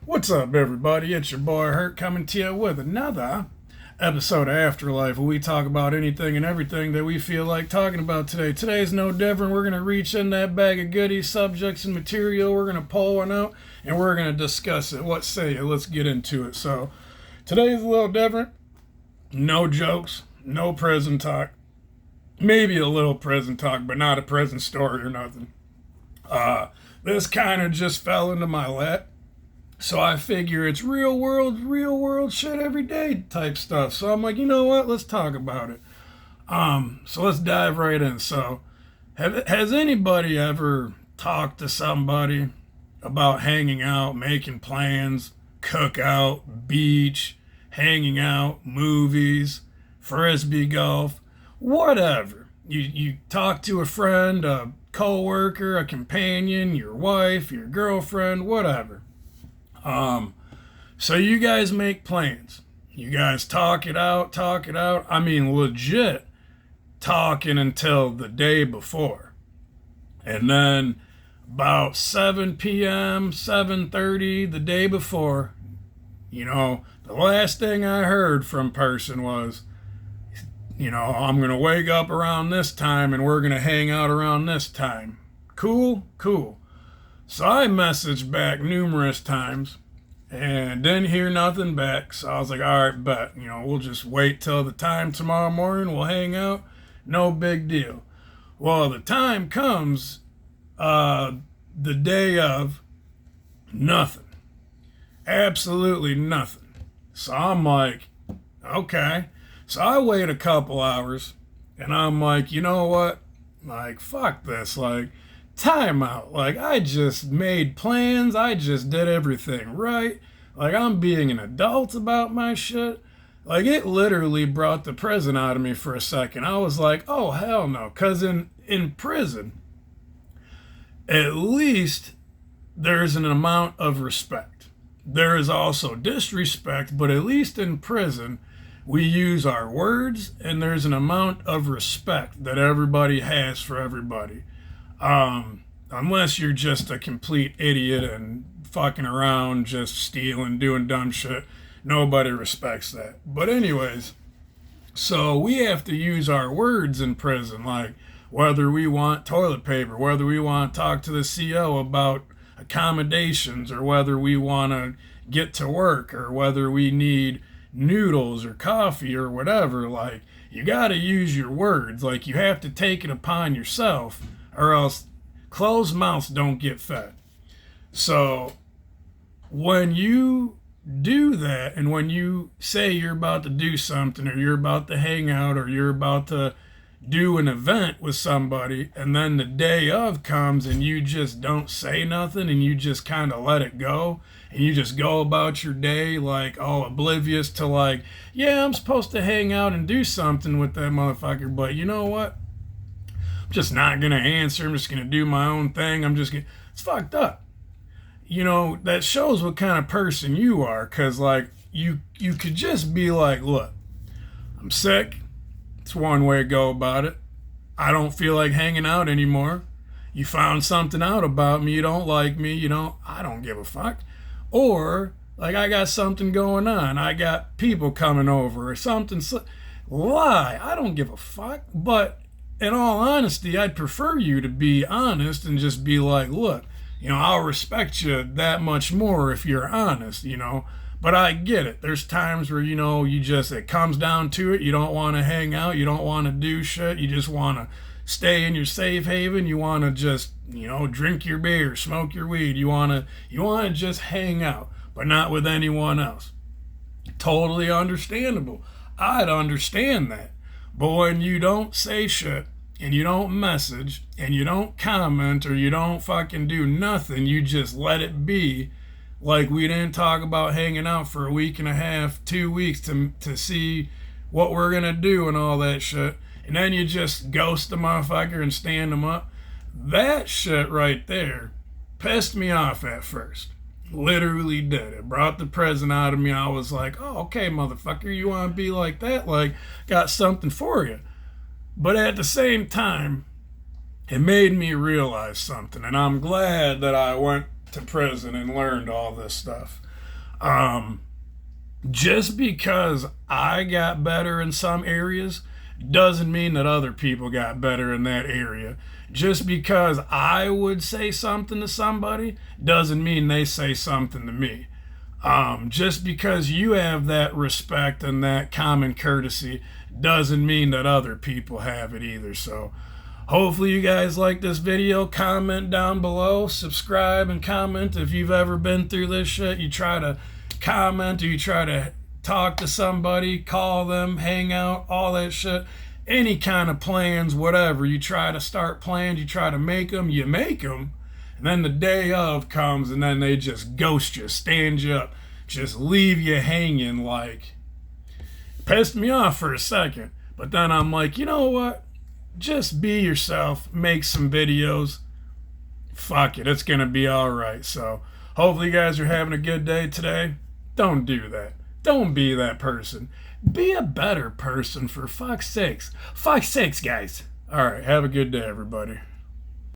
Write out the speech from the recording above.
What's up, everybody? It's your boy Hurt coming to you with another episode of Afterlife, where we talk about anything and everything that we feel like talking about today. Today's no different. We're going to reach in that bag of goodies, subjects, and material. We're going to pull one out and we're going to discuss it. What say you? Let's get into it. So, today's a little different. No jokes, no prison talk. Maybe a little prison talk, but not a prison story or nothing. This kind of just fell into my lap. So I figure it's real world shit every day type stuff. So I'm like, you know what? Let's talk about it. So let's dive right in. So has anybody ever talked to somebody about hanging out, making plans, cookout, beach, hanging out, movies, frisbee golf, whatever? You talk to a friend, a coworker, a companion, your wife, your girlfriend, whatever. So you guys make plans. You guys talk it out. I mean, legit talking until the day before. And then about 7 p.m., 7:30 the day before, the last thing I heard from person was, I'm going to wake up around this time and we're going to hang out around this time. Cool. So I messaged back numerous times and didn't hear nothing back. So I was like, all right, bet. We'll just wait till the time tomorrow morning. We'll hang out. No big deal. Well, the time comes the day of, nothing. Absolutely nothing. So I'm like, okay. So I wait a couple hours and I'm like, you know what? Like, fuck this. Like, time out. Like, I just made plans. I just did everything right. Like, I'm being an adult about my shit. Like, it literally brought the prison out of me for a second. I was like, oh, hell no. Because in prison, at least there's an amount of respect. There is also disrespect, but at least in prison, we use our words and there's an amount of respect that everybody has for everybody. Unless you're just a complete idiot and fucking around, just stealing, doing dumb shit, nobody respects that. But anyways, so we have to use our words in prison, like whether we want toilet paper, whether we want to talk to the CO about accommodations, or whether we want to get to work, or whether we need noodles or coffee or whatever. Like, you got to use your words. Like, you have to take it upon yourself, or else closed mouths don't get fed. So when you do that, and when you say you're about to do something, or you're about to hang out, or you're about to do an event with somebody, and then the day of comes and you just don't say nothing and you just kind of let it go, and you just go about your day like all oblivious to, like, yeah, I'm supposed to hang out and do something with that motherfucker, but you know what? I'm just not going to answer. I'm just going to do my own thing. It's fucked up. That shows what kind of person you are, because, like, you could just be like, look, I'm sick. It's one way to go about it. I don't feel like hanging out anymore. You found something out about me. You don't like me. I don't give a fuck. Or, like, I got something going on. I got people coming over or something. Lie. I don't give a fuck. But in all honesty, I'd prefer you to be honest and just be like, look, I'll respect you that much more if you're honest, But I get it. There's times where, it comes down to it. You don't want to hang out. You don't want to do shit. You just want to stay in your safe haven. You want to just, drink your beer, smoke your weed. You want to just hang out, but not with anyone else. Totally understandable. I'd understand that. But when you don't say shit, and you don't message, and you don't comment, or you don't fucking do nothing, you just let it be, like we didn't talk about hanging out for a week and a half, 2 weeks to see what we're gonna do and all that shit, and then you just ghost the motherfucker and stand him up. That shit right there pissed me off at first. Literally did. It brought the present out of me. I was like, oh, okay, motherfucker, you want to be like that? Like, got something for you. But at the same time, it made me realize something, and I'm glad that I went to prison and learned all this stuff. Just because I got better in some areas doesn't mean that other people got better in that area. Just because I would say something to somebody doesn't mean they say something to me. Just because you have that respect and that common courtesy doesn't mean that other people have it either. So hopefully you guys like this video. Comment down below, subscribe and comment if you've ever been through this shit. You try to comment or you try to talk to somebody, call them, hang out, all that shit. Any kind of plans, whatever. You try to start plans, you try to make them, you make them. And then the day of comes and then they just ghost you, stand you up, just leave you hanging. Like, pissed me off for a second. But then I'm like, you know what? Just be yourself, make some videos. Fuck it, it's gonna be alright. So hopefully you guys are having a good day today. Don't do that. Don't be that person. Be a better person, for fuck's sakes. Fuck's sakes, guys. Alright, have a good day, everybody.